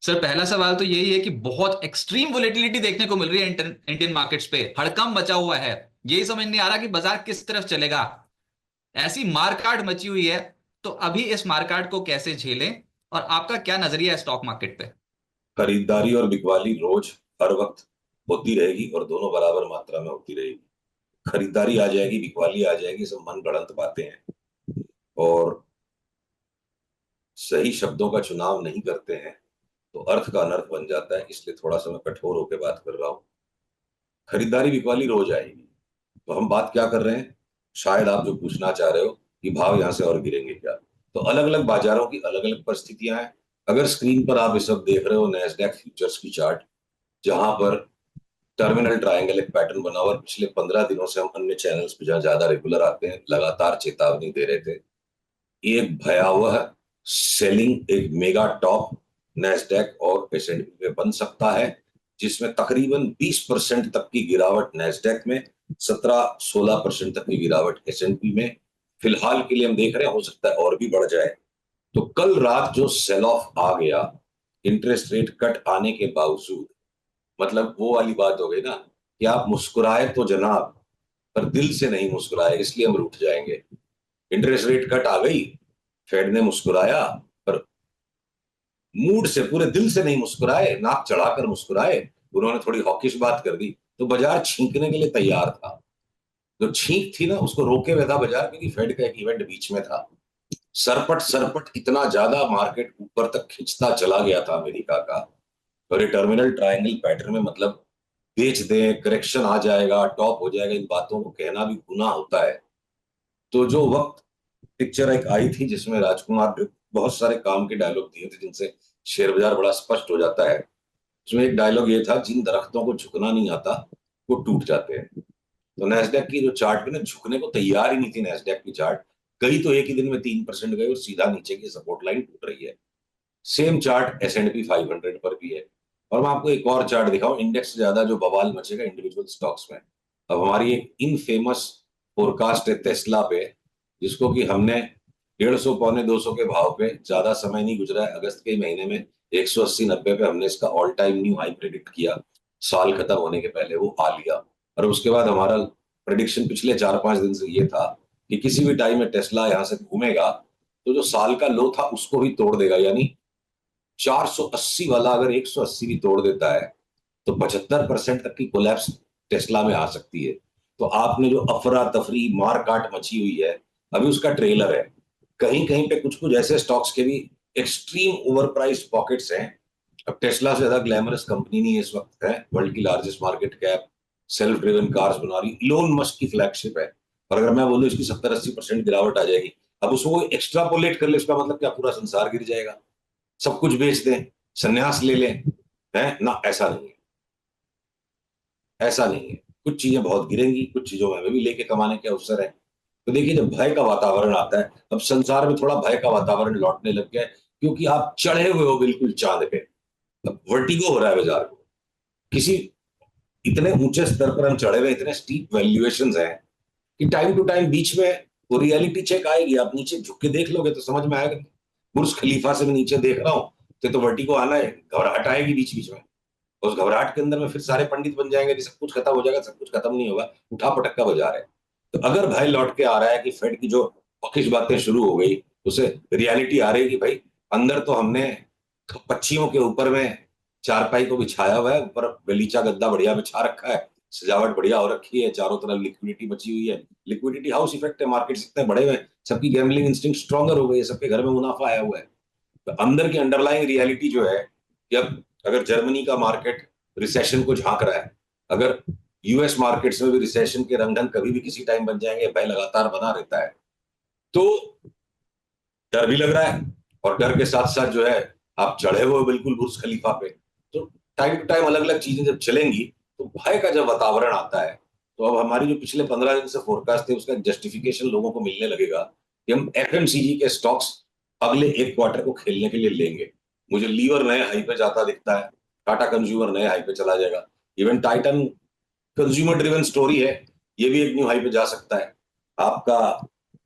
Sir पहला सवाल तो यही है कि बहुत एक्सट्रीम वोलेटिलिटी देखने को मिल रही है इंडियन मार्केट्स पे। हड़कंप मचा हुआ है। यही समझ नहीं आ रहा कि बाजार किस तरफ चलेगा। ऐसी मारकाट मची हुई है। तो अभी इस मारकाट को कैसे झेलें? और आपका क्या नजरिया है स्टॉक मार्केट पे? खरीदारी और बिकवाली रोज हर वक्त होती रहेगी और दोनों बराबर मात्रा में होती रहेगी। खरीदारी आ जाएगी, बिकवाली आ जाएगी, सब मन गढ़ंत बातें हैं और सही शब्दों का चुनाव नहीं करते हैं तो अर्थ का अनर्थ बन जाता है। इसलिए थोड़ा सा मैं कठोर होकर बात कर रहा हूँ। खरीदारी बिकवाली रोज आएगी। तो हम बात क्या कर रहे हैं, शायद आप जो पूछना चाह रहे हो कि भाव यहां से और गिरेंगे क्या। तो अलग अलग बाजारों की अलग अलग परिस्थितियां हैं। अगर स्क्रीन पर आप ये सब देख रहे हो, नैस्डैक फ्यूचर्स की चार्ट, जहां पर टर्मिनल ट्रायंगल एक पैटर्न बना हुआ और पिछले 15 दिनों से हम अन्य चैनल्स पे जहां ज्यादा रेगुलर आते हैं लगातार चेतावनी दे रहे थे। एक भयावह सेलिंग, एक मेगा टॉप नैस्डैक और एसएनपी में बन सकता है, जिसमें तकरीबन 20% तक की गिरावट नैस्डैक में, 17-16% तक की गिरावट एसएनपी में। फिलहाल के लिए हम देख रहे हैं, हो सकता है और भी बढ़ जाए। तो कल रात जो सेल ऑफ आ गया इंटरेस्ट रेट कट आने के बावजूद, मतलब वो वाली बात हो गई ना कि आप मुस्कुराए तो जनाब, पर दिल से नहीं मुस्कुराए, इसलिए हम रूठ जाएंगे। इंटरेस्ट रेट कट आ गई, फेड ने मुस्कुराया, पर मूड से, पूरे दिल से नहीं मुस्कुराए, नाक चढ़ाकर मुस्कुराए। उन्होंने थोड़ी हॉकिश बात कर दी तो बाजार छींकने के लिए तैयार था। जो छींक थी ना, उसको रोके हुए था बाजार, क्योंकि फेड का एक इवेंट बीच में था। सरपट सरपट इतना ज्यादा मार्केट ऊपर तक खिंचता चला गया था अमेरिका का। और ये टर्मिनल ट्रायंगल पैटर्न में, मतलब बेच दें, करेक्शन आ जाएगा, टॉप हो जाएगा, इन बातों को कहना भी गुनाह होता है। तो जो वक्त पिक्चर एक आई थी जिसमें राजकुमार ने बहुत सारे काम के डायलॉग दिए थे जिनसे शेयर बाजार बड़ा स्पष्ट हो जाता है। उसमें एक डायलॉग ये था, जिन दरख्तों को झुकना नहीं आता वो टूट जाते हैं। तो नैस्डैक की जो चार्ट पे ना, झुकने को तैयार ही नहीं थी नैस्डैक की चार्ट। गई तो एक ही दिन में 3% गई और सीधा नीचे की सपोर्ट लाइन टूट रही है। सेम चार्ट एसएनपी 500 पर भी है। और मैं आपको एक और चार्ट दिखाऊं, इंडेक्स से ज्यादा जो बवाल मचेगा इंडिविजुअल स्टॉक्स में। अब हमारी एक इनफेमस फोरकास्ट है टेस्ला पे, जिसको कि हमने 150 पौने 200 के भाव पे, ज्यादा समय नहीं गुजरा है, अगस्त के महीने में 180-90 पे हमने इसका all time new high predict किया। साल खत्म होने के पहले वो आ लिया। और उसके बाद हमारा प्रेडिक्शन पिछले 4-5 दिन से ये था कि किसी भी टाइम में टेस्ला यहां से घूमेगा तो जो साल का लो था उसको भी तोड़ देगा। यानी 480 वाला अगर 180 भी तोड़ देता है तो 75% तक की कोलैप्स टेस्ला में आ सकती है। तो आपने जो अफरा तफरी मार काट मची हुई है, अभी उसका ट्रेलर है। कहीं कहीं पे कुछ कुछ ऐसे स्टॉक्स के भी एक्सट्रीम ओवर प्राइस पॉकेट्स हैं। अब टेस्ला से ज्यादा ग्लैमरस कंपनी नहीं है इस वक्त, है वर्ल्ड की largest market cap, self driven cars बना रही, इलोन मस्क की फ्लैगशिप है। और अगर मैं बोलूं इसकी 70-80% गिरावट आ जाएगी, अब उसको एक्स्ट्रापोलेट कर ले, उसका मतलब क्या पूरा संसार गिर जाएगा, सब कुछ बेच दें, संन्यास ले लें? है ना, ऐसा नहीं है। ऐसा नहीं है। कुछ चीजें बहुत गिरेंगी, कुछ चीजों में भी लेके कमाने के अवसर है। तो देखिए, जब भय का वातावरण आता है, अब संसार में थोड़ा भय का वातावरण लौटने लग गया है, क्योंकि आप चढ़े हुए हो बिल्कुल चांद पे। अब वर्टिगो हो रहा है बाजार को। किसी इतने ऊंचे स्तर पर हम चढ़े हुए, इतने स्टीप वैल्यूएशंस हैं कि टाइम टू टाइम बीच में वो रियलिटी चेक आएगी। आप नीचे झुक के देख लोगे तो समझ में आएगा। बुर्ज खलीफा से मैं नीचे देख रहा हूँ तो वर्टिगो आना है, घबराहट आएगी बीच बीच में। उस घबराहट के अंदर में फिर सारे पंडित बन जाएंगे कि सब कुछ खत्म हो जाएगा, सब कुछ खत्म नहीं होगा, उठा पटक्का बाजार है। तो अगर भय लौट के आ रहा है कि फेड की जो हॉकिश बातें शुरू हो गई, उसे रियलिटी आ रही है कि भाई अंदर तो हमने पक्षियों के ऊपर में चारपाई को बिछाया हुआ है, ऊपर गलीचा गद्दा बढ़िया बिछा रखा है, सजावट बढ़िया हो रखी है, चारों तरफ लिक्विडिटी बची हुई है। लिक्विडिटी हाउस इफेक्ट है, मार्केट इतने बड़े हुए हैं, सबकी गैम्बलिंग इंस्टिंक्ट स्ट्रॉन्गर हो गई है, सबके घर में मुनाफा आया हुआ है। तो अंदर की अंडरलाइंग रियलिटी जो है कि अब अगर जर्मनी का मार्केट रिसेशन को झांक रहा है, अगर यूएस मार्केट्स में भी रिसेशन के रंगढंग कभी भी किसी टाइम बन जाएंगे, भय लगातार बना रहता है। तो डर भी लग रहा है, और डर के साथ साथ जो है आप चढ़े हुए बिल्कुल बुर्ज खलीफा पे। तो टाइम टू टाइम अलग अलग चीजें जब चलेंगी तो भय का जब वातावरण आता है, तो अब हमारी जो पिछले 15 दिन से फोरकास्ट थे उसका जस्टिफिकेशन लोगों को मिलने लगेगा कि हम एफएमसीजी के स्टॉक्स अगले एक क्वार्टर को खेलने के लिए लेंगे। मुझे लीवर नए हाई पे जाता दिखता है, टाटा कंज्यूमर नए हाई पे चला जाएगा, even Titan consumer driven story है, ये भी एक न्यू हाई पे जा सकता है। आपका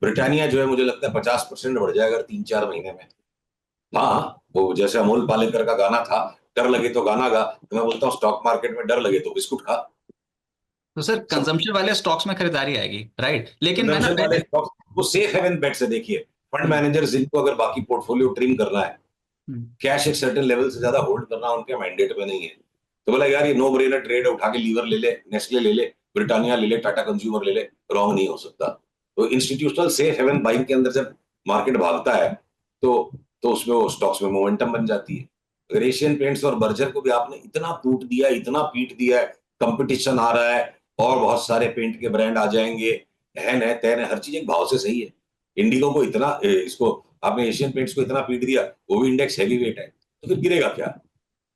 ब्रिटानिया जो है, मुझे लगता है 50% बढ़ जाएगा 3-4 महीने में। हाँ, वो जैसे अमोल पालेकर का गाना था, डर लगे तो गाना गा, तो मैं बोलता हूँ स्टॉक मार्केट में डर लगे तो बिस्कुट खा। तो सर सब कंजम्पशन वाले स्टॉक्स में खरीदारी आएगी, राइट? लेकिन मैं ना कंजम्पशन वाले पहले स्टॉक्स वो सेफ हेवन बेट से देखिए। फंड हम्म, मैनेजर जिनको अगर बाकी पोर्टफोलियो ट्रिम करना है, हम्म, कैश एक सर्टेन लेवल से ज्यादा होल्ड करना उनके मैंडेट में नहीं है, तो बोला यार ये नो ब्रेनर ट्रेड है, उठा के लीवर ले ले, नेस्ले ले ले, ब्रिटानिया ले ले, टाटा कंज्यूमर ले ले, रॉन्ग नहीं हो सकता। तो इंस्टीट्यूशनल सेफ हेवन बाइंग के अंदर जब मार्केट भागता है, तो उसमें वो स्टॉक्स में मोमेंटम बन जाती है। अगर एशियन पेंट्स और बर्जर को भी आपने इतना टूट दिया, इतना पीट दिया है, कंपटीशन आ रहा है और बहुत सारे पेंट के ब्रांड आ जाएंगे, हैन है तैन है, हर चीज एक भाव से सही है। इंडिगो को इतना इसको आपने एशियन पेंट्स को इतना पीट दिया, वो भी इंडेक्स हैवी वेट है, तो फिर गिरेगा क्या?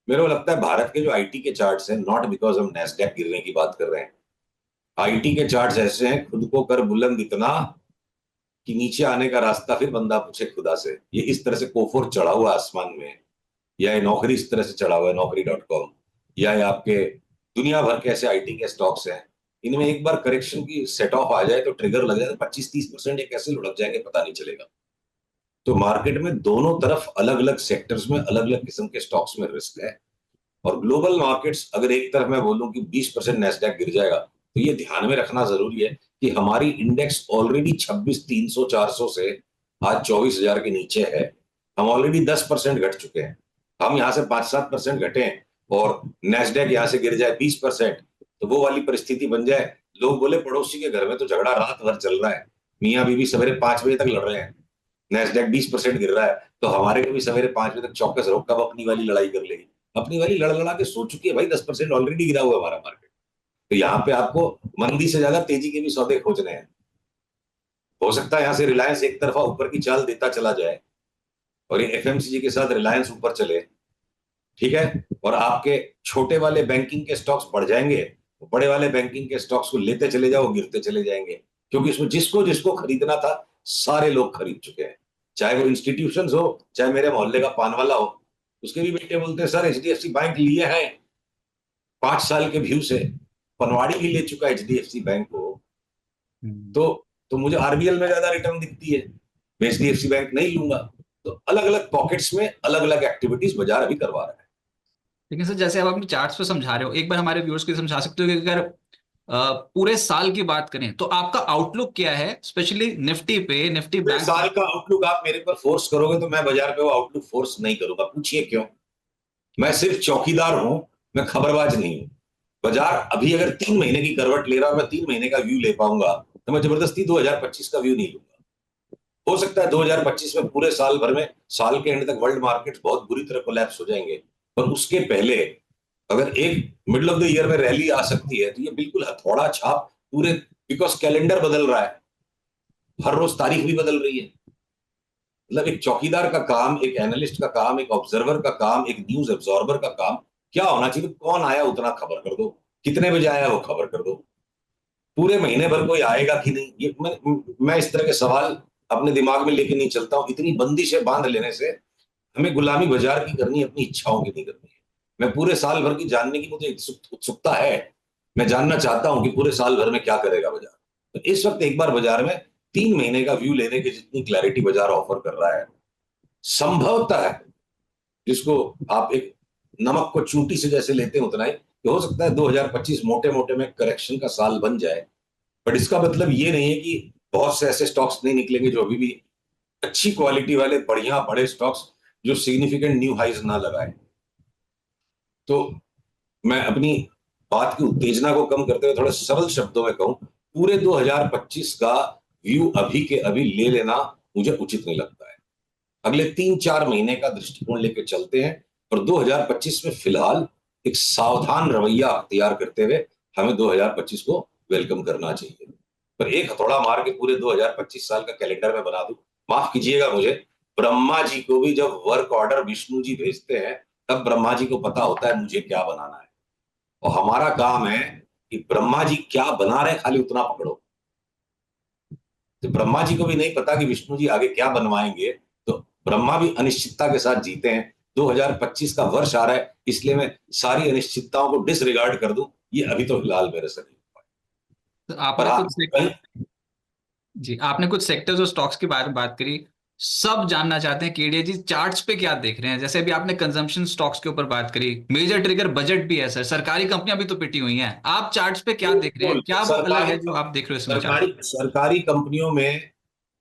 मेरे को लगता है भारत के जो आईटी के चार्ट्स हैं, नॉट बिकॉज हम नैस्डैक गिरने की बात कर रहे हैं, आईटी के चार्ट्स ऐसे हैं, खुद को कर बुलंद इतना कि नीचे आने का रास्ता फिर बंदा पूछे खुदा से। ये इस तरह से कोफोर चढ़ा हुआ आसमान में, या ये नौकरी इस तरह से चढ़ा हुआ है Naukri.com, या ये आपके दुनिया भर के ऐसे आईटी के स्टॉक्स हैं, इनमें एक बार करेक्शन की सेट ऑफ आ जाए तो ट्रिगर लग जाए तो 25-30% ये कैसे लुढ़क जाएंगे पता नहीं चलेगा। तो मार्केट में दोनों तरफ अलग अलग सेक्टर्स में अलग अलग किस्म के स्टॉक्स में रिस्क है। और ग्लोबल मार्केट्स अगर एक तरफ मैं बोलूं कि 20% नेस्डैक गिर जाएगा, तो ये ध्यान में रखना जरूरी है कि हमारी इंडेक्स ऑलरेडी 26,300-400 से आज 24,000 के नीचे है। हम ऑलरेडी 10% घट चुके हैं। हम यहाँ से 5-7% घटे हैं और नेस्डैक यहाँ से गिर जाए 20%, तो वो वाली परिस्थिति बन जाए, लोग बोले पड़ोसी के घर में तो झगड़ा रात भर चल रहा है, मियाँ बीवी सवेरे 5 बजे तक लड़ रहे हैं, नेस्डैक 20% गिर रहा है, तो हमारे को भी सवेरे 5 बजे तक चौकस रहो, कब अपनी वाली लड़ाई कर लेगी। अपनी वाली लड़ लड़ा के सो चुकी है भाई, 10% ऑलरेडी गिरा हुआ है हमारा मार्केट। तो यहाँ पे आपको मंदी से ज्यादा तेजी के भी सौदे खोजने हैं। हो सकता है यहाँ से रिलायंस एक तरफा ऊपर की चाल देता चला जाए और ये एफएमसीजी के साथ रिलायंस ऊपर चले, ठीक है, और आपके छोटे वाले बैंकिंग के स्टॉक्स बढ़ जाएंगे, बड़े वाले बैंकिंग के स्टॉक्स को लेते चले जाओ, गिरते चले जाएंगे, क्योंकि इसमें जिसको जिसको खरीदना था सारे लोग खरीद चुके हैं। चाहे वो इंस्टीट्यूशन हो, चाहे मेरे मोहल्ले का पान वाला हो, उसके भी बेटे बोलते हैं सर एचडीएफसी बैंक लिए हैं 5 साल के व्यू से, पनवाड़ी भी ले चुका है एचडीएफसी बैंक को, हम्म। तो मुझे आरबीएल में ज्यादा रिटर्न दिखती है, मैं एचडीएफसी बैंक नहीं लूंगा। तो अलग अलग पॉकेट्स में अलग अलग एक्टिविटीज बाजार अभी करवा रहा है। लेकिन सर जैसे आप अपने चार्ट्स पे समझा रहे हो, एक बार हमारे व्यूअर्स को समझा सकते हो कि अगर पूरे साल की बात करें तो आपका आउटलुक क्या है, स्पेशली निफ्टी पे, निफ्टी पूरे बैंक। साल का आउटलुक आप मेरे पर फोर्स करोगे तो मैं बाजार पे वो आउटलुक फोर्स नहीं करूंगा, पूछिए क्यों? मैं सिर्फ चौकीदार हूं, मैं खबरबाज नहीं हूं। बाजार अभी अगर 3 महीने की करवट ले रहा है, मैं 3 महीने का व्यू ले पाऊंगा, तो मैं जबरदस्ती 2025 का व्यू नहीं लूंगा। हो सकता है 2025 में पूरे साल भर में, साल के एंड तक वर्ल्ड मार्केट्स बहुत बुरी तरह कोलैप्स हो जाएंगे, पर उसके पहले अगर एक मिडिल ऑफ द ईयर में रैली आ सकती है, तो ये बिल्कुल हथौड़ा छाप पूरे, बिकॉज कैलेंडर बदल रहा है, हर रोज तारीख भी बदल रही है। मतलब एक चौकीदार का काम, एक एनालिस्ट का काम, एक ऑब्जर्वर का काम, एक न्यूज एब्जॉर्बर का काम क्या होना चाहिए? कौन आया उतना खबर कर दो, कितने बजे आया वो खबर कर दो, पूरे महीने भर कोई आएगा कि नहीं, ये मैं इस तरह के सवाल अपने दिमाग में लेके नहीं चलता हूं। इतनी बंदिशें बांध लेने से हमें गुलामी बाजार की करनी है, अपनी इच्छाओं की नहीं करनी है। मैं पूरे साल भर की जानने की मुझे उत्सुकता है, मैं जानना चाहता हूं कि पूरे साल भर में क्या करेगा बाजार। तो इस वक्त एक बार बाजार में 3 महीने का व्यू लेने की जितनी क्लैरिटी बाजार ऑफर कर रहा है, संभवतः है जिसको आप एक नमक को चूंटी से जैसे लेते हैं उतना ही, कि हो सकता है 2025 मोटे मोटे में करेक्शन का साल बन जाए। बट इसका मतलब ये नहीं है कि बहुत से ऐसे स्टॉक्स नहीं निकलेंगे जो अभी भी अच्छी क्वालिटी वाले बढ़िया बड़े स्टॉक्स जो सिग्निफिकेंट न्यू हाइज ना लगाए। तो मैं अपनी बात की उत्तेजना को कम करते हुए थोड़े सरल शब्दों में कहूं, पूरे 2025 का व्यू अभी के अभी ले लेना मुझे उचित नहीं लगता है। अगले 3-4 महीने का दृष्टिकोण लेकर चलते हैं और 2025 में फिलहाल एक सावधान रवैया अख्तियार करते हुए हमें 2025 को वेलकम करना चाहिए। पर एक हथौड़ा मार के पूरे 2025 साल का कैलेंडर में बना दूं, माफ कीजिएगा मुझे, ब्रह्मा जी को भी जब वर्क ऑर्डर विष्णु जी भेजते हैं, तब ब्रह्मा जी को पता होता है मुझे क्या बनाना है, और हमारा काम है कि ब्रह्मा जी क्या बना रहे खाली उतना पकड़ो। तो ब्रह्मा जी को भी नहीं पता कि विष्णु जी आगे क्या बनवाएंगे, तो ब्रह्मा भी अनिश्चितता के साथ जीते हैं। 2025 का वर्ष आ रहा है, इसलिए मैं सारी अनिश्चितताओं को डिसरिगार्ड कर दूं, ये अभी तो फिलहाल मेरे से नहीं हुआ है। तो पर आपने हाँ, कुछ जी, आपने कुछ सेक्टर्स और स्टॉक्स के बारे में बात करी, सब जानना चाहते हैं केडिया जी चार्ट्स पे क्या देख रहे हैं। जैसे अभी आपने कंजम्पशन स्टॉक्स के ऊपर बात करी, मेजर ट्रिगर बजट भी है सर, सरकारी कंपनियां भी तो पिटी हुई हैं। आप चार्ट्स पे क्या देख रहे हैं, बिल्कुल। क्या वो अलग सरकारी है जो आप देख रहे हो इसमें चार्ट? सरकारी सरकारी कंपनियों में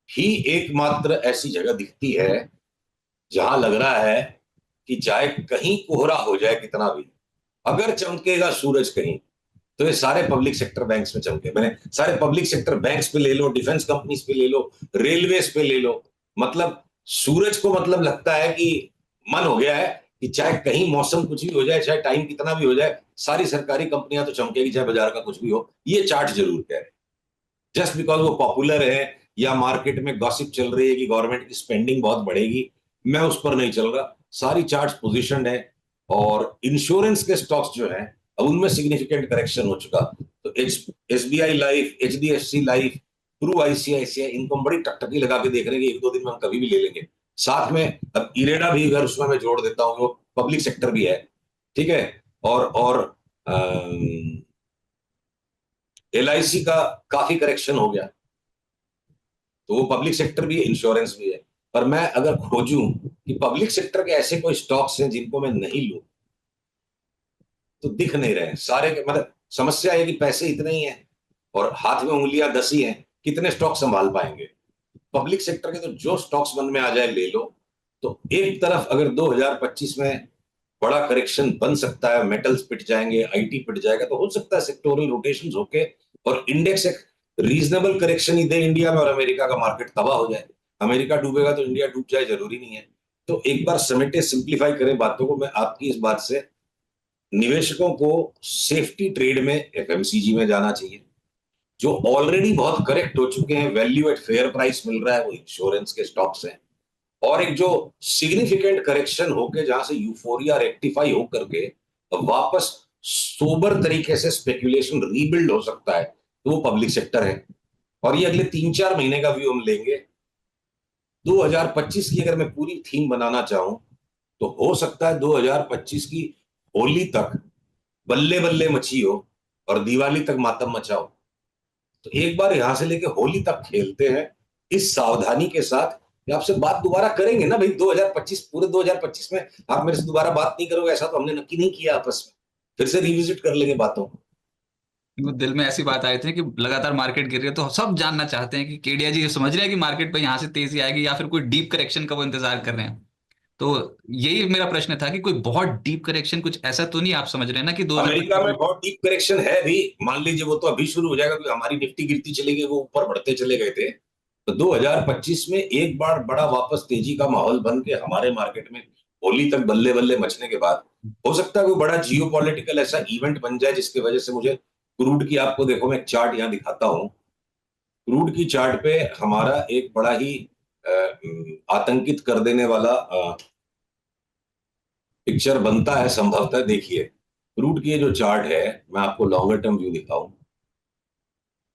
ही एकमात्र ऐसी जगह दिखती है जहां लग रहा है कि चाहे कहीं कोहरा हो जाए कितना भी, अगर चमकेगा सूरज कहीं, तो ये सारे पब्लिक सेक्टर बैंक्स में चमके। मैंने सारे पब्लिक सेक्टर बैंक्स पे ले लो, डिफेंस कंपनीज पे ले लो, रेलवेज पे ले लो। मतलब सूरज को मतलब लगता है कि मन हो गया है कि चाहे कहीं मौसम कुछ भी हो जाए, चाहे टाइम कितना भी हो जाए, सारी सरकारी कंपनियां तो चमकेगी, चाहे बाजार का कुछ भी हो। ये चार्ट जरूर कह रहे हैं। जस्ट बिकॉज वो पॉपुलर है या मार्केट में गॉसिप चल रही है कि गवर्नमेंट की स्पेंडिंग बहुत बढ़ेगी, मैं उस पर नहीं चल रहा। सारी चार्ट्स पोजीशन है। और इंश्योरेंस के स्टॉक्स जो हैं, अब उनमें सिग्निफिकेंट करेक्शन हो चुका। तो SBI life, HDFC life, true ICICI, इनको हम बड़ी टकटकी लगा के देख रहे हैं कि एक दो दिन में हम कभी भी ले लेंगे। साथ में अब इरेडा भी अगर उसमें मैं जोड़ देता हूँ, वो पब्लिक सेक्टर भी है, ठीक है। और एलआईसी का काफी करेक्शन हो गया, तो वो पब्लिक सेक्टर भी है, इंश्योरेंस भी है। पर मैं अगर खोजूं कि पब्लिक सेक्टर के ऐसे कोई स्टॉक्स हैं जिनको मैं नहीं लूं, तो दिख नहीं रहे हैं सारे के। मतलब समस्या है कि पैसे इतने ही हैं और हाथ में उंगलियां 10 ही हैं, कितने स्टॉक संभाल पाएंगे। पब्लिक सेक्टर के तो जो स्टॉक्स मन में आ जाए ले लो। तो एक तरफ अगर 2025 में बड़ा करेक्शन बन सकता है, मेटल्स पिट जाएंगे, आईटी पिट जाएगा, तो हो सकता है सेक्टोरल रोटेशन होके और इंडेक्स एक रीजनेबल करेक्शन ही दे इंडिया में, और अमेरिका का मार्केट तबाह हो जाए। अमेरिका डूबेगा तो इंडिया डूब जाए, जरूरी नहीं है। तो एक बार समेटे, सिंप्लीफाई करें बातों को, मैं आपकी इस बात से, निवेशकों को सेफ्टी ट्रेड में एफएमसीजी में जाना चाहिए। जो ऑलरेडी बहुत करेक्ट हो चुके हैं, वैल्यू एट फेयर प्राइस मिल रहा है, वो इंश्योरेंस के स्टॉक्स हैं। और एक जो सिग्निफिकेंट करेक्शन होके जहां से यूफोरिया रेक्टिफाई होकर के वापस सोबर तरीके से स्पेकुलेशन रीबिल्ड हो सकता है, तो वो पब्लिक सेक्टर है। और ये अगले 3-4 महीने का व्यू हम लेंगे। 2025 की अगर मैं पूरी थीम बनाना चाहूं, तो हो सकता है 2025 की होली तक बल्ले बल्ले मची हो और दिवाली तक मातम मचा हो। तो एक बार यहां से लेके होली तक खेलते हैं, इस सावधानी के साथ कि आपसे बात दोबारा करेंगे ना भाई। 2025, पूरे 2025 में आप मेरे से दोबारा बात नहीं करोगे, ऐसा तो हमने नक्की नहीं किया आपस में। फिर से रिविजिट कर लेंगे बातों को। वो दिल में ऐसी बात आई थी कि लगातार मार्केट गिर रही है, तो सब जानना चाहते हैं कि केडिया जी ये समझ रहे हैं कि मार्केट पे यहाँ से तेजी आएगी या फिर कोई डीप करेक्शन का वो इंतजार कर रहे हैं। तो यही मेरा प्रश्न था कि कोई बहुत डीप करेक्शन कुछ ऐसा तो नहीं आप समझ रहे हैं ना कि अमेरिका 2025 में में? बहुत डीप करेक्शन है भी, मान लीजिए वो तो अभी शुरू हो जाएगा, क्योंकि हमारी निफ्टी गिरती चली गई, वो ऊपर बढ़ते चले गए थे। तो 2025 में एक बार बड़ा वापस तेजी का माहौल बन के हमारे मार्केट में होली तक बल्ले बल्ले मचने के बाद, हो सकता है कोई बड़ा जियो पॉलिटिकल ऐसा इवेंट बन जाए जिसकी वजह से मुझे क्रूड की, आपको देखो मैं एक चार्ट यहाँ दिखाता हूँ। क्रूड की चार्ट पे हमारा एक बड़ा ही आतंकित कर देने वाला पिक्चर बनता है संभवतः। देखिए क्रूड की ये जो चार्ट है, मैं आपको लॉन्गर टर्म व्यू दिखाऊं।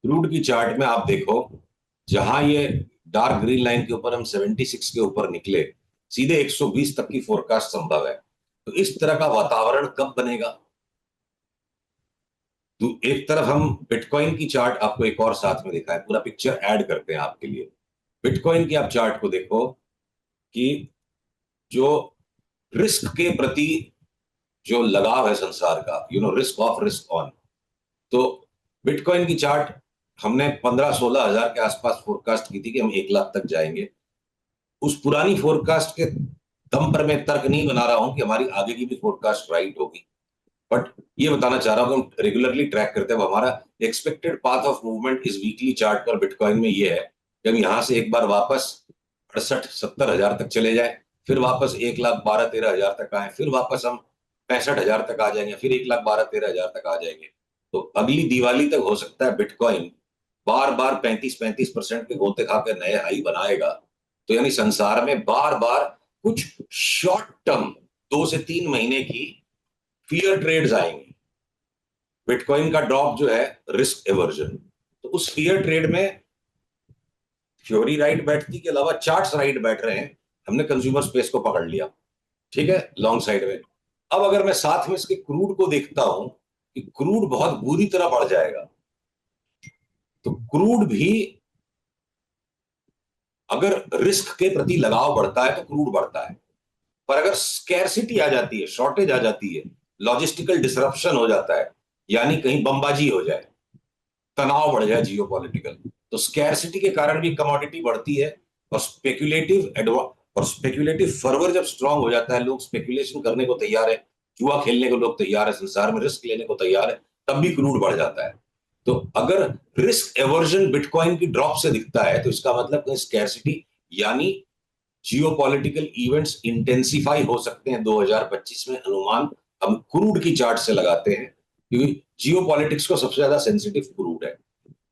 क्रूड की चार्ट में आप देखो, जहां ये डार्क ग्रीन लाइन के ऊपर हम 76 के ऊपर निकले, सीधे 120 तक की फोरकास्ट संभव है। तो इस तरह का वातावरण कब बनेगा? तो एक तरफ हम बिटकॉइन की चार्ट आपको एक और साथ में दिखाए, पूरा पिक्चर ऐड करते हैं आपके लिए। बिटकॉइन की आप चार्ट को देखो कि जो रिस्क के प्रति जो लगाव है संसार का, रिस्क ऑफ, रिस्क ऑन। तो बिटकॉइन की चार्ट हमने 15-16 हजार के आसपास फोरकास्ट की थी कि हम 1 लाख तक जाएंगे। उस पुरानी फोरकास्ट के दम पर मैं तर्क नहीं बना रहा हूं कि हमारी आगे की भी फोरकास्ट राइट होगी, बट ये बताना चाह रहा हूं कि हम रेगुलरली ट्रैक करते हैं। हमारा एक्सपेक्टेड पाथ ऑफ मूवमेंट इस वीकली चार्ट पर बिटकॉइन में ये है कि हम यहां से एक बार वापस 68-70 हजार तक चले जाए, फिर वापस 1,12,13,000 तक आए, फिर वापस हम 65 हजार तक आ जाएंगे, फिर 1,12,13,000 तक आ जाएंगे। तो अगली दिवाली तक हो सकता है बिटकॉइन बार बार 35-35% के गोते खाकर नए हाई बनाएगा। तो यानी संसार में बार बार कुछ शॉर्ट टर्म 2 से 3 महीने की फियर ट्रेड्स आएंगे। बिटकॉइन का ड्रॉप जो है रिस्क एवर्जन, तो उस फियर ट्रेड में थ्योरी राइट बैठती के अलावा चार्ट्स राइट बैठ रहे हैं। हमने कंज्यूमर स्पेस को पकड़ लिया, ठीक है, लॉन्ग साइड में। अब अगर मैं साथ में इसके क्रूड को देखता हूं कि क्रूड बहुत बुरी तरह बढ़ जाएगा, तो क्रूड भी अगर रिस्क के प्रति लगाव बढ़ता है तो क्रूड बढ़ता है, पर अगर स्कैरसिटी आ जाती है, शॉर्टेज आ जाती है, लॉजिस्टिकल डिसरप्शन हो जाता है, यानी कहीं बमबाजी हो जाए, तनाव बढ़ जाए जियो पॉलिटिकल, तो स्कैरसिटी के कारण भी कमोडिटी बढ़ती है। और स्पेक्युलेटिव फर्वर जब स्ट्रांग हो जाता है, लोग स्पेक्युलेशन करने को तैयार है, जुआ खेलने को लोग तैयार है, संसार में रिस्क लेने को तैयार है, तब भी क्रूड बढ़ जाता है। तो अगर रिस्क एवर्जन बिटकॉइन की ड्रॉप से दिखता है तो इसका मतलब कहीं स्कैरसिटी यानी जियोपॉलिटिकल इवेंट्स इंटेंसिफाई हो सकते हैं 2025 में, अनुमान हम क्रूड की चार्ट से लगाते हैं, क्योंकि जियोपॉलिटिक्स को सबसे ज्यादा सेंसिटिव क्रूड है।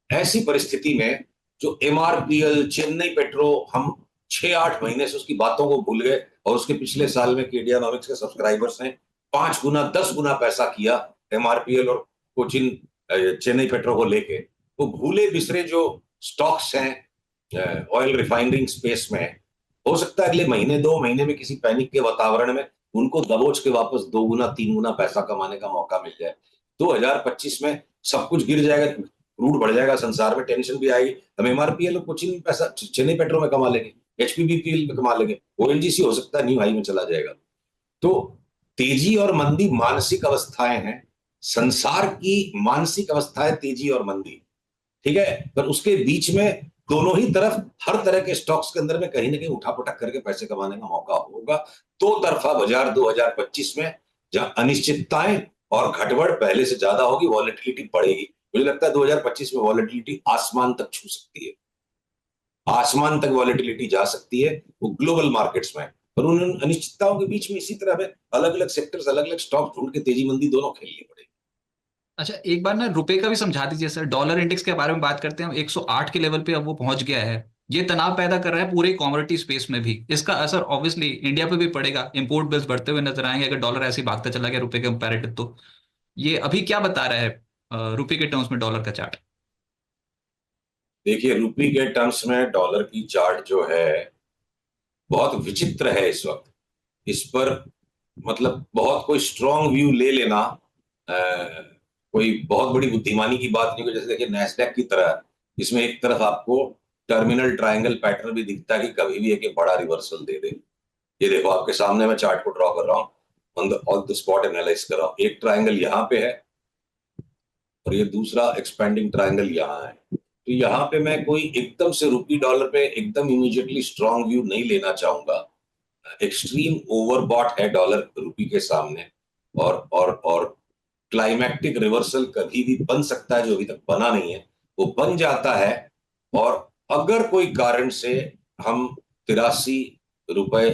ऐसी परिस्थिति में जो एमआरपीएल, चेन्नई पेट्रो, हम 6-8 महीने से उसकी बातों को भूल गए, और उसके पिछले साल में केडियानॉमिक्स के सब्सक्राइबर्स ने 5 गुना 10 गुना पैसा किया एमआरपीएल और कोचिन चेन्नई पेट्रो को लेके। वो भूले बिसरे जो स्टॉक्स हैं ऑयल रिफाइनरिंग स्पेस में, हो सकता है अगले महीने 2 महीने में किसी पैनिक के वातावरण में उनको दबोच के वापस 2 गुना 3 गुना पैसा कमाने का मौका मिल जाए। 2025 में सब कुछ गिर जाएगा, क्रूड बढ़ जाएगा, संसार में टेंशन भी आएगी, हम एमआरपीएल कुछ ही पैसा चेन्नई पेट्रो में कमा लेंगे, एचपीबीपीएल में कमा लेंगे, ओएनजीसी हो सकता है न्यू हाई में चला जाएगा। तो तेजी और मंदी मानसिक अवस्थाएं हैं, संसार की मानसिक अवस्थाएं तेजी और मंदी, ठीक है, पर उसके बीच में दोनों ही तरफ हर तरह के स्टॉक्स के अंदर में कहीं ना कहीं उठापटक करके पैसे कमाने का मौका होगा। दो तरफा बाजार 2025 में, जहां अनिश्चितताएं और घटबढ़ पहले से ज्यादा होगी, वॉलेटिलिटी बढ़ेगी। मुझे लगता है 2025 में वॉलेटिलिटी आसमान तक छू सकती है, आसमान तक वॉलेटिलिटी जा सकती है वो ग्लोबल मार्केट्स में। पर उन अनिश्चितताओं के बीच में इसी तरह में अलग अलग सेक्टर्स, अलग अलग स्टॉक ढूंढ के तेजी मंदी दोनों खेलनी पड़ेगी। अच्छा, एक बार ना रुपए का भी समझा दीजिए सर। डॉलर इंडेक्स के बारे में बात करते हैं, 108 के लेवल पे अब वो पहुंच गया है। ये तनाव पैदा कर रहा है पूरे कमोडिटी स्पेस में भी। इसका असर ऑब्वियसली इंडिया पे भी पड़ेगा, इंपोर्ट बिल्स बढ़ते हुए नजर आएंगे अगर डॉलर ऐसे ही भागता चला गया रुपए के कंपैरेटिव तो। ये अभी क्या बता रहा है रुपए के टर्म्स में डॉलर का चार्ट? देखिए, रुपये के टर्म्स में डॉलर की चार्ट जो है बहुत विचित्र है इस वक्त। इस पर मतलब बहुत कोई स्ट्रॉन्ग व्यू ले लेना कोई बहुत बड़ी बुद्धिमानी की बात नहीं है। जैसे देखिए नैस्डैक की तरह, इसमें एक तरफ आपको टर्मिनल ट्रायंगल पैटर्न भी दिखता है कि कभी भी एक बड़ा रिवर्सल दे दे। ये देखो आपके सामने मैं चार्ट को ड्रॉ कर रहा हूँ, ऑन द स्पॉट एनालाइज कर रहा हूँ। एक ट्रायंगल यहाँ पे है और ये दूसरा एक्सपेंडिंग ट्रायंगल यहाँ है। तो यहाँ पे मैं कोई एकदम से रुपी डॉलर पे एकदम इमीडिएटली स्ट्रॉन्ग व्यू नहीं लेना चाहूंगा। एक्सट्रीम ओवरबॉट है डॉलर रुपी के सामने, और क्लाइमैक्टिक रिवर्सल कभी भी बन सकता है, जो अभी तक बना नहीं है वो बन जाता है। और अगर कोई कारण से हम 83 रुपए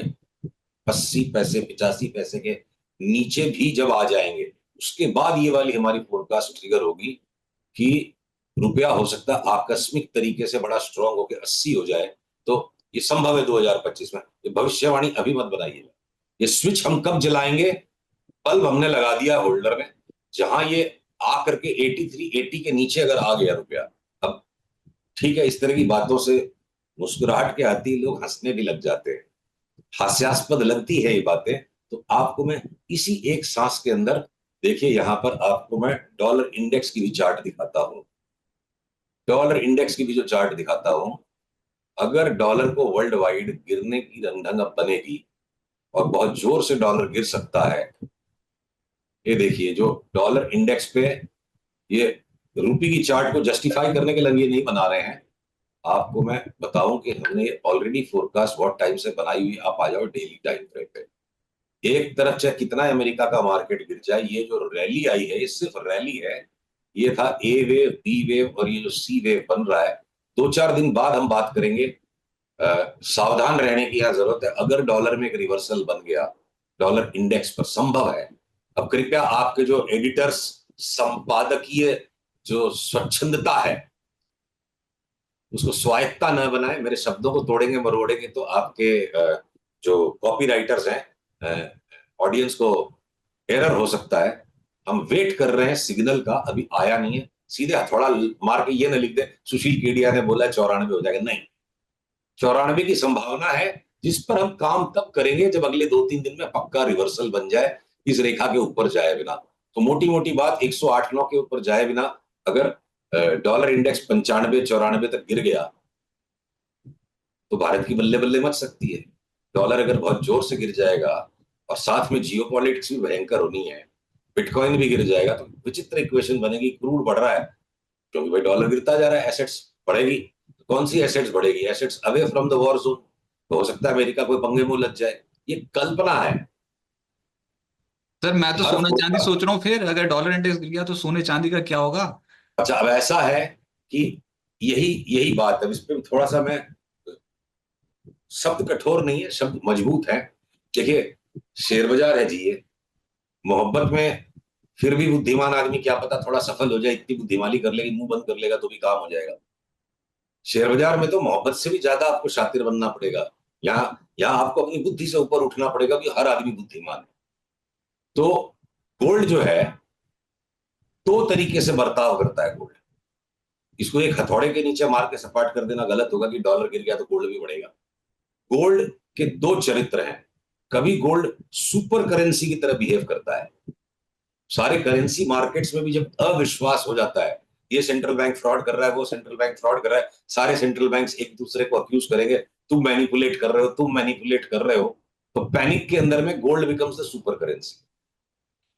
80 पैसे 85 पैसे के नीचे भी जब आ जाएंगे, उसके बाद ये वाली हमारी फोरकास्ट ट्रिगर होगी कि रुपया हो सकता है आकस्मिक तरीके से बड़ा स्ट्रांग होकर 80 हो जाए। तो ये संभव है 2025 में। ये भविष्यवाणी अभी मत बनाइएगा। ये स्विच हम कब जलाएंगे? बल्ब हमने लगा दिया होल्डर में, जहां ये आकर के 83-80 के नीचे अगर आ गया रुपया, अब ठीक है, इस तरह की बातों से मुस्कुराहट के आती लोग हंसने भी लग जाते हैं, हास्यास्पद लगती है ये बातें। तो आपको मैं इसी एक सांस के अंदर, देखिए यहां पर आपको मैं डॉलर इंडेक्स की भी चार्ट दिखाता हूं, डॉलर इंडेक्स की भी जो चार्ट दिखाता हूं। अगर डॉलर को वर्ल्ड वाइड गिरने की रंधन अब बनेगी और बहुत जोर से डॉलर गिर सकता है, ये देखिए जो डॉलर इंडेक्स पे, ये रुपी की चार्ट को जस्टिफाई करने के लिए ये नहीं बना रहे हैं, आपको मैं बताऊं कि हमने ऑलरेडी फोरकास्ट बहुत टाइम से बनाई हुई। आप आ जाओ डेली टाइम फ्रेम पे। एक तरफ चाहे कितना अमेरिका का मार्केट गिर जाए, ये जो रैली आई है ये सिर्फ रैली है। ये था ए वेव, बी वेव और ये जो सी वेव बन रहा है, 2-4 दिन बाद हम बात करेंगे। सावधान रहने की यहाँ जरूरत है। अगर डॉलर में एक रिवर्सल बन गया डॉलर इंडेक्स पर, संभव है। अब कृपया आपके जो एडिटर्स, संपादकीय जो स्वच्छंदता है उसको स्वायत्ता न बनाए। मेरे शब्दों को तोड़ेंगे मरोड़ेंगे तो आपके जो कॉपी राइटर्स हैं, ऑडियंस को एरर हो सकता है। हम वेट कर रहे हैं सिग्नल का, अभी आया नहीं है। सीधे हथौड़ा मार के ये ना लिख दे सुशील केडिया ने बोला 94 हो जाएगा, नहीं। 94 की संभावना है, जिस पर हम काम तब करेंगे जब अगले 2-3 दिन में पक्का रिवर्सल बन जाए, इस रेखा के ऊपर जाए बिना। तो मोटी मोटी बात 108-9 के ऊपर जाए बिना अगर डॉलर इंडेक्स 95-94 तक गिर गया तो भारत की बल्ले बल्ले मच सकती है। डॉलर अगर बहुत जोर से गिर जाएगा और साथ में जियो पॉलिटिक्स भी भयंकर होनी है, बिटकॉइन भी गिर जाएगा, तो विचित्र इक्वेशन बनेगी। क्रूड बढ़ रहा है क्योंकि भाई डॉलर गिरता जा रहा है, एसेट्स बढ़ेगी। तो कौन सी एसेट्स बढ़ेगी? Assets away from the war zone. तो हो सकता है अमेरिका कोई पंगे मुंह लग जाए। ये कल्पना है। सर मैं तो हर सोना चांदी फोरकास्ट। सोच रहा हूँ, फिर अगर डॉलर इंडेक्स गिर गया तो सोने चांदी का क्या होगा? अच्छा, अब ऐसा है कि यही यही बात है। इस पे थोड़ा सा मैं, शब्द कठोर नहीं है, शब्द मजबूत है। देखिए, शेयर बाजार है जी ये। मोहब्बत में फिर भी बुद्धिमान आदमी क्या पता थोड़ा सफल हो जाए, इतनी बुद्धिमानी कर लेगी, मुंह बंद कर लेगा तो भी काम हो जाएगा। शेयर बाजार में तो मोहब्बत से भी ज्यादा आपको शातिर बनना पड़ेगा। यहाँ आपको अपनी बुद्धि से ऊपर उठना पड़ेगा कि हर आदमी बुद्धिमान है। तो गोल्ड जो है, दो तरीके से बर्ताव करता है गोल्ड। इसको एक हथौड़े के नीचे मार के सपाट कर देना गलत होगा कि डॉलर गिर गया तो गोल्ड भी बढ़ेगा। गोल्ड के दो चरित्र हैं। कभी गोल्ड सुपर करेंसी की तरह बिहेव करता है। सारे करेंसी मार्केट्स में भी जब अविश्वास हो जाता है, ये सेंट्रल बैंक फ्रॉड कर रहा है, वो सेंट्रल बैंक फ्रॉड कर रहा है, सारे सेंट्रल बैंक्स एक दूसरे को अक्यूज करेंगे, तुम मैनिपुलेट कर रहे हो, तुम मैनिपुलेट कर रहे हो, तो पैनिक के अंदर में gold becomes the super currency.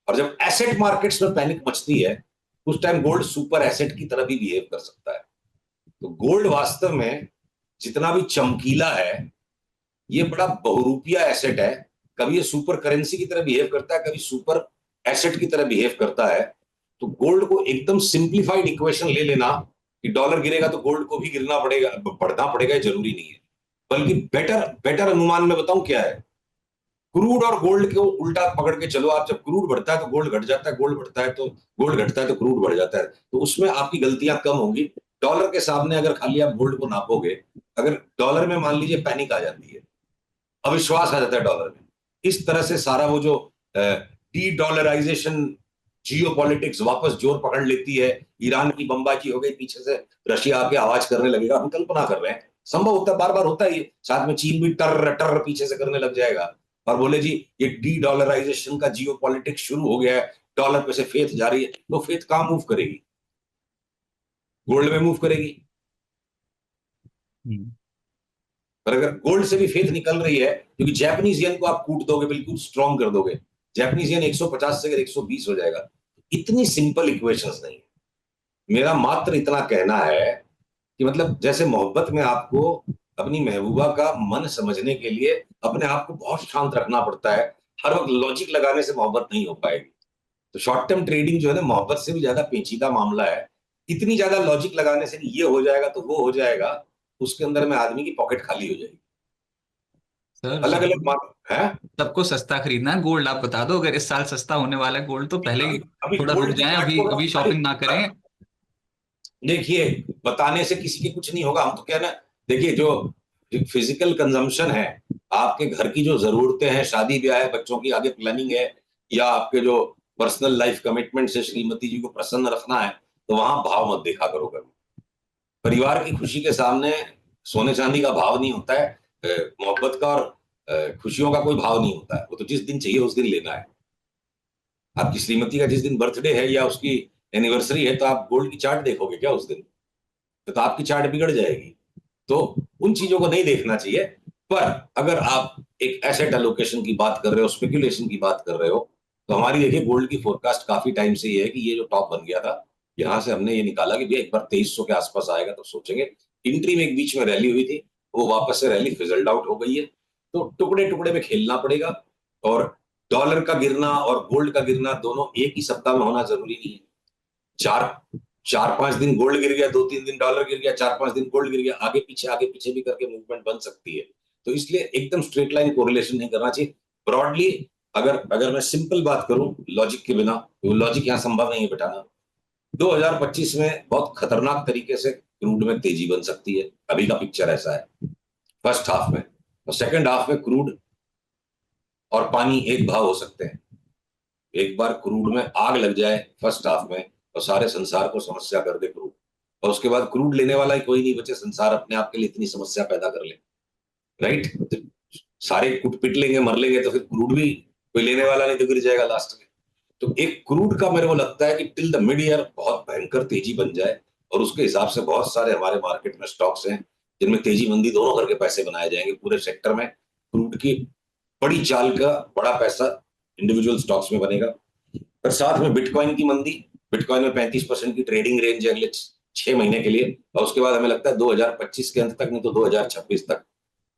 और जब एसेट मार्केट्स में पैनिक मचती है, उस टाइम गोल्ड सुपर एसेट की तरह भी बिहेव कर सकता है। तो गोल्ड वास्तव में जितना भी चमकीला है, ये बड़ा बहुरूपिया एसेट है। कभी ये सुपर करेंसी की तरह बिहेव करता है, कभी सुपर एसेट की तरह बिहेव करता है। तो गोल्ड को एकदम सिंप्लीफाइड इक्वेशन ले लेना कि डॉलर गिरेगा तो गोल्ड को भी गिरना पड़ेगा, बढ़ना पड़ेगा, जरूरी नहीं है। बल्कि बेटर बेटर अनुमान में बताऊं क्या है, क्रूड और गोल्ड को उल्टा पकड़ के चलो आप। जब क्रूड बढ़ता है तो गोल्ड घट जाता है, गोल्ड बढ़ता है तो गोल्ड घटता है, तो क्रूड बढ़ जाता है। तो उसमें आपकी गलतियां कम होंगी। डॉलर के सामने अगर खाली आप गोल्ड को नापोगे, अगर डॉलर में मान लीजिए पैनिक आ जाती है, अविश्वास आ जाता है डॉलर में, इस तरह से सारा वो जो डी डॉलराइजेशन, जियो पॉलिटिक्स वापस जोर पकड़ लेती है, ईरान की बमबाजी हो गई, पीछे से रशिया आके आवाज करने लगेगा। हम कल्पना कर रहे हैं, संभव होता है, बार बार होता है ये। साथ में चीन भी टर टर पीछे से करने लग जाएगा और बोले जी ये डी डॉलराइजेशन का जियो पॉलिटिक्स शुरू हो गया है, डॉलर पे से फेथ जा रही है। तो फेथ कहां मूव करेगी? गोल्ड में मूव करेगी। हम्म। पर अगर गोल्ड से भी फेथ निकल रही है, क्योंकि जैपनीज येन को आप कूट दोगे, बिल्कुल स्ट्रॉन्ग कर दोगे, जैपनीज येन 150 से अगर 120 हो जाएगा। इतनी सिंपल इक्वेशंस नहीं है। मेरा मात्र इतना कहना है कि मतलब जैसे मोहब्बत में आपको अपनी महबूबा का मन समझने के लिए अपने आप को बहुत शांत रखना पड़ता है। हर वक्त लॉजिक लगाने से मोहब्बत नहीं हो पाएगी। तो शॉर्ट टर्म ट्रेडिंग जो है ना, मोहब्बत से भी ज्यादा पेचीदा मामला है। इतनी ज्यादा लॉजिक लगाने से कि ये हो जाएगा तो वो हो जाएगा, उसके अंदर में आदमी की पॉकेट खाली हो जाएगी। सर अलग अलग है। सबको सस्ता खरीदना है गोल्ड, आप बता दो अगर इस साल सस्ता होने वाला है गोल्ड तो पहले ही अभी थोड़ा रुक गोल्ड की जाएं, चार्ट अभी को अभी अरे, शॉपिंग ना करें। देखिए, बताने से किसी के कुछ नहीं होगा। हम तो क्या ना, देखिए जो फिजिकल कंजम्पशन है, आपके घर की जो जरूरतें हैं, शादी ब्याह है, बच्चों की आगे प्लानिंग है, या आपके जो पर्सनल लाइफ कमिटमेंट से श्रीमती जी को प्रसन्न रखना है, तो वहां भाव मत देखा करो कभी। परिवार की खुशी के सामने सोने चांदी का भाव नहीं होता है। मोहब्बत का और खुशियों का कोई भाव नहीं होता है। वो तो जिस दिन चाहिए उस दिन लेना है। आपकी श्रीमती का जिस दिन बर्थडे है या उसकी एनिवर्सरी है, तो आप गोल्ड की चार्ट देखोगे क्या उस दिन? तो आपकी चार्ट बिगड़ जाएगी। तो उन चीजों को नहीं देखना चाहिए। पर अगर आप एक एसेट एलोकेशन की बात कर रहे हो, स्पेकुलेशन की बात कर रहे हो, तो हमारी देखिए गोल्ड की फोरकास्ट काफी टाइम से ये है कि ये जो टॉप बन गया था, यहां से हमने ये निकाला कि भैया एक बार 2300 के आसपास आएगा तो सोचेंगे। इंट्री में एक बीच में रैली हुई थी, वो वापस से रैली फिजल्ड आउट हो गई है। तो टुकड़े टुकड़े में खेलना पड़ेगा। और डॉलर का गिरना और गोल्ड का गिरना दोनों एक ही सप्ताह में होना जरूरी नहीं है। चार 4-5 दिन गोल्ड गिर गया, 2-3 दिन डॉलर गिर गया, 4-5 दिन गोल्ड गिर गया, आगे पीछे भी करके मूवमेंट बन सकती है। तो इसलिए एकदम स्ट्रेट लाइन कोरिलेशन नहीं करना चाहिए। ब्रॉडली अगर अगर मैं सिंपल बात करूं लॉजिक के बिना, तो लॉजिक यहां संभव नहीं है बेटाना। 2025 में बहुत खतरनाक तरीके से क्रूड में तेजी बन सकती है। अभी का पिक्चर ऐसा है फर्स्ट हाफ में। और सेकंड हाफ में क्रूड और पानी एक भाव हो सकते हैं। एक बार क्रूड में आग लग जाए फर्स्ट हाफ में, और सारे संसार को समस्या कर दे क्रूड, और उसके बाद क्रूड लेने वाला ही कोई नहीं बचे, संसार अपने आप के लिए इतनी समस्या पैदा कर ले, राइट? तो सारे कुट पिट लेंगे, मर लेंगे, तो फिर क्रूड भी कोई लेने वाला नहीं, तो गिर जाएगा लास्ट में। तो एक क्रूड का मेरे को लगता है कि टिल द मिड ईयर बहुत भयंकर तेजी बन जाए, और उसके हिसाब से बहुत सारे हमारे मार्केट में स्टॉक्स हैं जिनमें तेजी मंदी दोनों करके पैसे बनाए जाएंगे पूरे सेक्टर में। क्रूड की बड़ी चाल का बड़ा पैसा इंडिविजुअल स्टॉक्स में बनेगा, पर साथ में बिटकॉइन की मंदी। बिटकॉइन में 35% की ट्रेडिंग रेंज है अगले 6 महीने के लिए, और उसके बाद हमें लगता है 2025 के अंत तक, नहीं तो 2026 तक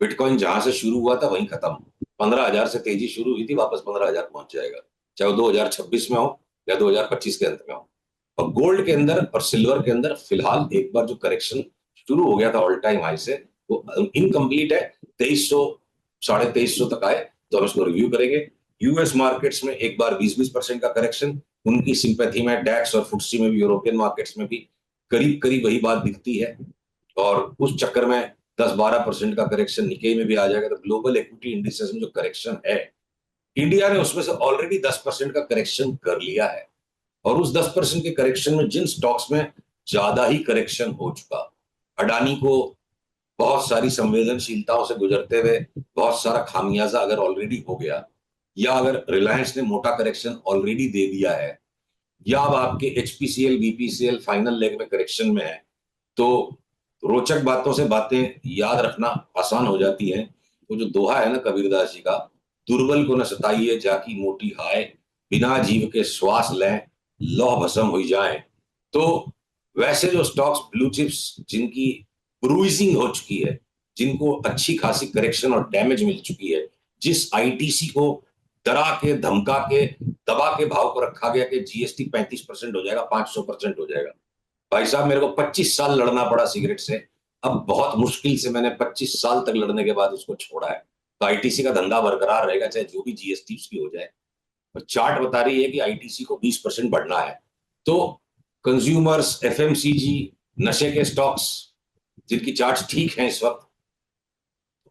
बिटकॉइन जहां से शुरू हुआ था वहीं खत्म। 15,000 से तेजी शुरू हुई थी, वापस 15,000 पहुंच जाएगा, चाहे वो 2026 में हो या 2025 के अंत में हो। और गोल्ड के अंदर और सिल्वर के अंदर फिलहाल एक बार जो करेक्शन शुरू हो गया था ऑल टाइम हाई से, वो इनकम्प्लीट है। 2300 2350 तक आए तो हम इसको रिव्यू करेंगे। यूएस मार्केट्स में एक बार 20-20% का करेक्शन, उनकी सिंपैथी में डैक्स और फुटसी में भी, यूरोपियन मार्केट्स में भी करीब करीब वही बात दिखती है। और उस चक्कर में 10-12% का करेक्शन निकेई में भी आ जाएगा। तो ग्लोबल इक्विटी इंडिसेस में जो करेक्शन है, इंडिया ने उसमें से ऑलरेडी 10% का करेक्शन कर लिया है। और उस 10% के करेक्शन में जिन स्टॉक्स में ज्यादा ही करेक्शन हो चुका, अडानी को बहुत सारी संवेदनशीलताओं से गुजरते हुए बहुत सारा खामियाजा अगर ऑलरेडी हो गया, या अगर रिलायंस ने मोटा करेक्शन ऑलरेडी दे दिया है, या अब आपके एचपीसीएल बीपीसीएल फाइनल लेग में करेक्शन में है, तो रोचक बातों से बातें याद रखना आसान हो जाती है। वो जो दोहा है ना कबीरदास जी का, दुर्बल को न सताइए जाकी मोटी हाय, बिना जीव के श्वास लें लौह भस्म हो जाए। तो वैसे जो स्टॉक्स ब्लू चिप्स जिनकी ब्रूइजिंग हो चुकी है, जिनको अच्छी खासी करेक्शन और डैमेज मिल चुकी है, जिस आईटीसी को डरा के धमका के दबा के भाव को रखा गया कि जीएसटी 35% हो जाएगा, 500% हो जाएगा। भाई साहब मेरे को 25 साल लड़ना पड़ा सिगरेट से, अब बहुत मुश्किल से मैंने 25 साल तक लड़ने के बाद उसको छोड़ा है। तो आईटीसी का धंधा बरकरार रहेगा, चाहे जो भी जीएसटी उसकी हो जाए। और चार्ट बता रही है कि आईटीसी को 20% बढ़ना है। तो कंज्यूमर्स, एफएमसीजी, नशे के स्टॉक्स जिनकी चार्ट्स ठीक हैं इस वक्त,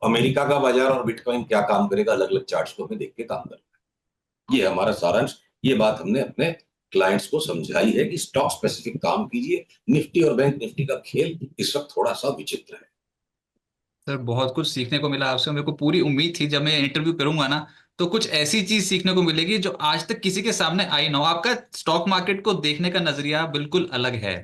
अमेरिका का बाजार और बिटकॉइन क्या काम करेगा, अलग अलग चार्ट्स को हमें देख के काम करना है। ये हमारा सारांश। ये बात हमने अपने क्लाइंट्स को समझाई है कि स्टॉक स्पेसिफिक काम कीजिए। निफ्टी और बैंक निफ्टी का खेल इस वक्त थोड़ा सा विचित्र है। सर बहुत कुछ सीखने को मिला आपसे। मेरे को पूरी उम्मीद थी जब मैं इंटरव्यू करूंगा ना, तो कुछ ऐसी चीज सीखने को मिलेगी जो आज तक किसी के सामने आई ना हो। आपका स्टॉक मार्केट को देखने का नजरिया बिल्कुल अलग है।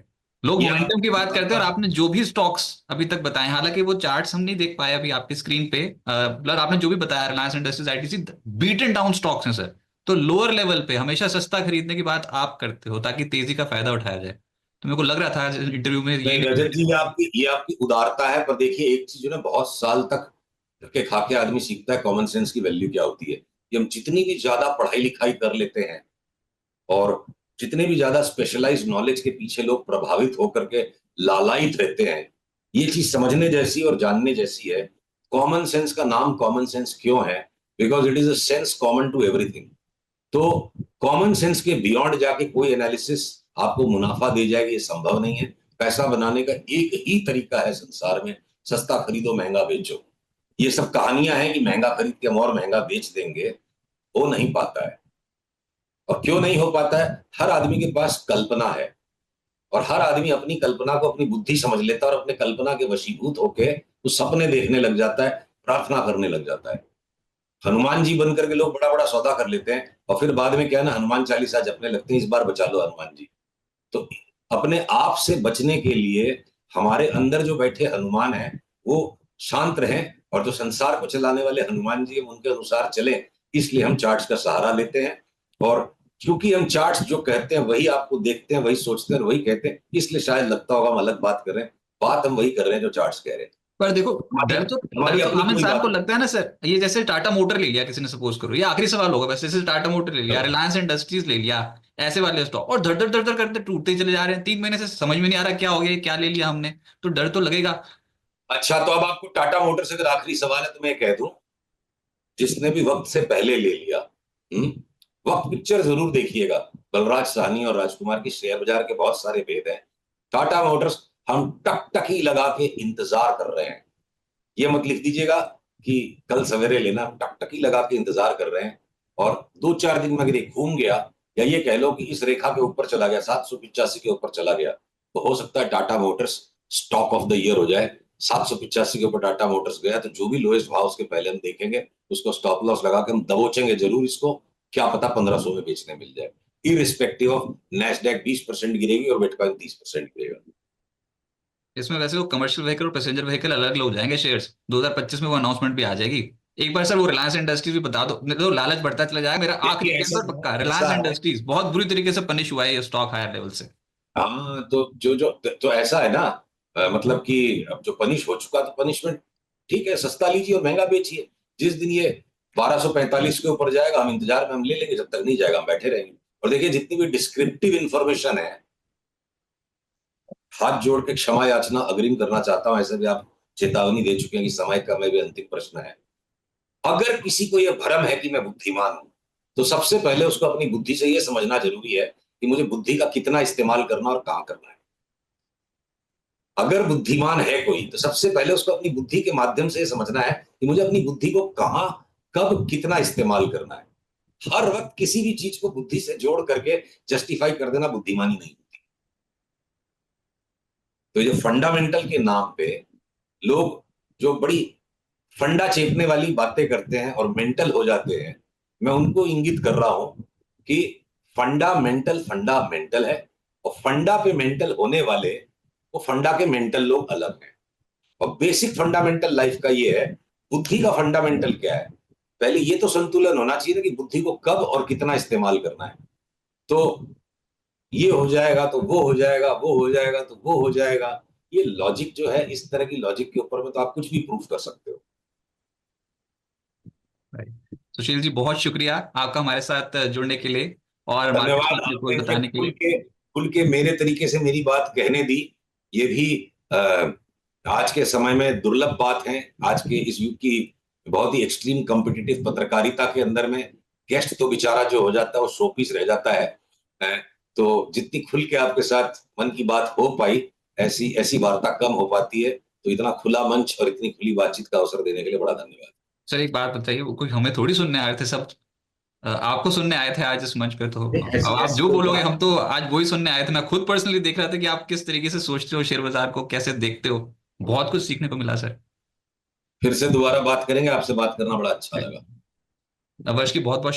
लोग ये मोमेंटम की बात करते हैं, और आपने जो भी स्टॉक्स अभी तक बताए, हालांकि वो चार्ट्स हम नहीं देख पाए अभी आपकी स्क्रीन पे, मतलब आपने जो भी बताया Reliance industries, ITC, beaten down stocks हैं सर। तो लोअर लेवल पे हमेशा सस्ता खरीदने की बात आप करते हो ताकि तेजी का फायदा उठाया जाए। तो मेरे को लग रहा था इंटरव्यू में ये नहीं नहीं। रजत जी, ये आपकी उदारता है। पर देखिए एक चीज जो ना बहुत साल तक धक्के खा के आदमी सीखता है, कॉमन सेंस की वैल्यू क्या होती है। कि हम जितनी भी ज्यादा पढ़ाई लिखाई कर लेते हैं, और जितने भी ज्यादा स्पेशलाइज्ड नॉलेज के पीछे लोग प्रभावित होकर के लालायित रहते हैं, ये चीज समझने जैसी और जानने जैसी है। कॉमन सेंस का नाम कॉमन सेंस क्यों है? Because it is a sense common to everything. तो कॉमन सेंस के बियॉन्ड जाके कोई एनालिसिस आपको मुनाफा दे जाएगी, ये संभव नहीं है। पैसा बनाने का एक ही तरीका है संसार में, सस्ता खरीदो महंगा बेचो। ये सब कहानियां हैं कि महंगा खरीद के हम और महंगा बेच देंगे, हो नहीं पाता है। और क्यों नहीं हो पाता है? हर आदमी के पास कल्पना है, और हर आदमी अपनी कल्पना को अपनी बुद्धि समझ लेता है, और अपने कल्पना के वशीभूत होके वो सपने देखने लग जाता है, प्रार्थना करने लग जाता है। हनुमान जी बनकर के लोग बड़ा बड़ा सौदा कर लेते हैं, और फिर बाद में क्या है ना, हनुमान चालीसा जपने लगते हैं, इस बार बचा लो हनुमान जी। तो अपने आप से बचने के लिए हमारे अंदर जो बैठे हनुमान हैं वो शांत रहें, और जो संसार को चलाने वाले हनुमान जी हम उनके अनुसार चलें। इसलिए हम चार्ट्स का सहारा लेते हैं। और क्योंकि हम चार्ट्स जो कहते हैं वही आपको देखते हैं, वही सोचते हैं और वही कहते हैं, इसलिए शायद लगता होगा हम अलग बात कर रहे हैं। बात हम वही कर रहे हैं जो चार्ट्स कह रहे हैं। पर देखो, हमारी डर हमारी तो अपनी आम कोई इंसान को बात नहीं। लगता है ना सर। ये जैसे टाटा मोटर ले लिया किसी ने, सपोज करो, ये आखिरी सवाल होगा वैसे, जैसे टाटा मोटर ले लिया, चलो, रिलायंस इंडस्ट्रीज ले लिया, ऐसे वाले स्टॉक, और धड़ धड़ धड़ धड़ करते टूटते ही चले जा रहे हैं। 3 महीने से समझ में नहीं आ रहा क्या हो गया, क्या ले लिया हमने। तो डर तो लगेगा। अच्छा तो अब आपको टाटा मोटर्स अगर आखिरी सवाल है तो मैं कह दूं, जिसने भी वक्त से पहले ले लिया, वक्त पिक्चर जरूर देखिएगा। बलराज साहनी और राजकुमार की शेयर बाजार के बहुत सारे भेद हैं। टाटा मोटर्स हम टकटकी लगा के इंतजार कर रहे हैं। ये मत लिख दीजिएगा कि कल सवेरे लेना, हम टकटकी लगा के इंतजार कर रहे हैं। और 2-4 दिन में अगर ये घूम गया, या ये कह लो कि इस रेखा के ऊपर चला गया, 785 के ऊपर चला गया, तो हो सकता है Tata Motors stock of the year हो जाए। 785 के ऊपर टाटा मोटर्स गया तो जो भी लोएस्ट भाव उसके पहले हम देखेंगे, उसको स्टॉप लॉस लगा के हम दबोचेंगे जरूर इसको। क्या पता 1500 में बेचने मिल जाए, इरिस्पेक्टिव ऑफ नैस्डैक 20% गिरेगी और बिटकॉइन 30% गिरेगा। इसमें वैसे वो कमर्शियल व्हीकल और पैसेंजर व्हीकल अलग अलग हो जाएंगे शेयर्स, 2025 में वो अनाउंसमेंट भी आ जाएगी। एक बार सर वो रिलायंस इंडस्ट्रीज भी बता दो, नहीं तो लालच बढ़ता चला जाएगा। मेरा आखिरी देखिए ऐसा आंसर पक्का, ऐसा रिलायंस है। इंडस्ट्रीज बहुत बुरी तरीके से पनिश हुआ है ये स्टॉक हायर लेवल से। हाँ तो जो जो तो ऐसा है ना, मतलब कि अब जो पनिश हो चुका तो पनिशमेंट ठीक है, सस्ता लीजिए और महंगा बेचिए। जिस दिन ये 1245 के ऊपर जाएगा हम इंतजार में हम ले लेंगे, जब तक नहीं जाएगा हम बैठे रहेंगे। और देखिए जितनी भी डिस्क्रिप्टिव इंफॉर्मेशन है, हाथ जोड़ के क्षमा याचना अग्रिम करना चाहता हूं, ऐसे भी आप चेतावनी दे चुके हैं कि समय का में भी अंतिम प्रश्न है। अगर किसी को यह भ्रम है कि मैं बुद्धिमान हूं, तो सबसे पहले उसको अपनी बुद्धि से यह समझना जरूरी है कि मुझे बुद्धि का कितना इस्तेमाल करना और कहां करना है। अगर बुद्धिमान है कोई तो सबसे पहले उसको अपनी बुद्धि के माध्यम से समझना है कि मुझे अपनी बुद्धि को कहां, कब, कितना इस्तेमाल करना है। हर वक्त किसी भी चीज को बुद्धि से जोड़ करके जस्टिफाई कर देना बुद्धिमानी नहीं होती। तो ये फंडामेंटल के नाम पे लोग जो बड़ी फंडा चेपने वाली बातें करते हैं और मेंटल हो जाते हैं, मैं उनको इंगित कर रहा हूं कि फंडामेंटल फंडामेंटल है, और फंडा पे मेंटल होने वाले वो फंडा के मेंटल लोग अलग हैं। और बेसिक फंडामेंटल लाइफ का ये है, बुद्धि का फंडामेंटल क्या है। पहले ये तो संतुलन होना चाहिए ना कि बुद्धि को कब और कितना इस्तेमाल करना है। तो ये हो जाएगा तो वो हो जाएगा, वो हो जाएगा तो वो हो जाएगा। ये लॉजिक जो है, इस तरह की लॉजिक के ऊपर में तो आप कुछ भी प्रूफ कर सकते हो। Right. सुशील जी बहुत शुक्रिया आपका हमारे साथ जुड़ने के लिए और मार्केट धन्यवाद, के आपने कुछ इतने बताने के लिए। खुल के मेरे तरीके से मेरी बात कहने दी। ये भी आज के समय में दुर्लभ बात है। आज के इस युग की बहुत ही एक्सट्रीम कॉम्पिटिटिव पत्रकारिता के अंदर में गेस्ट तो बेचारा जो हो जाता है वो शो पीस रह जाता है। अ, तो जितनी खुल के आपके साथ मन की बात हो पाई, ऐसी ऐसी वार्ता कम हो पाती है। तो इतना खुला मंच और इतनी खुली बातचीत का अवसर देने के लिए बड़ा धन्यवाद। सर एक बात बताइए, वो कोई हमें थोड़ी सुनने आए थे सब, आपको सुनने आए थे आज इस मंच पे, तो नहीं, अब ऐसी आप ऐसी जो कोई बोलोगे बात हम तो आज वही सुनने आए थे। मैं खुद पर्सनली देख रहा था कि आप किस तरीके से सोचते हो, शेयर बाजार को कैसे देखते हो। बहुत कुछ सीखने को मिला सर। फिर से दोबारा बात करेंगे, आपसे बात करना बड़ा अच्छा लगा। वर्ष की बहुत बहुत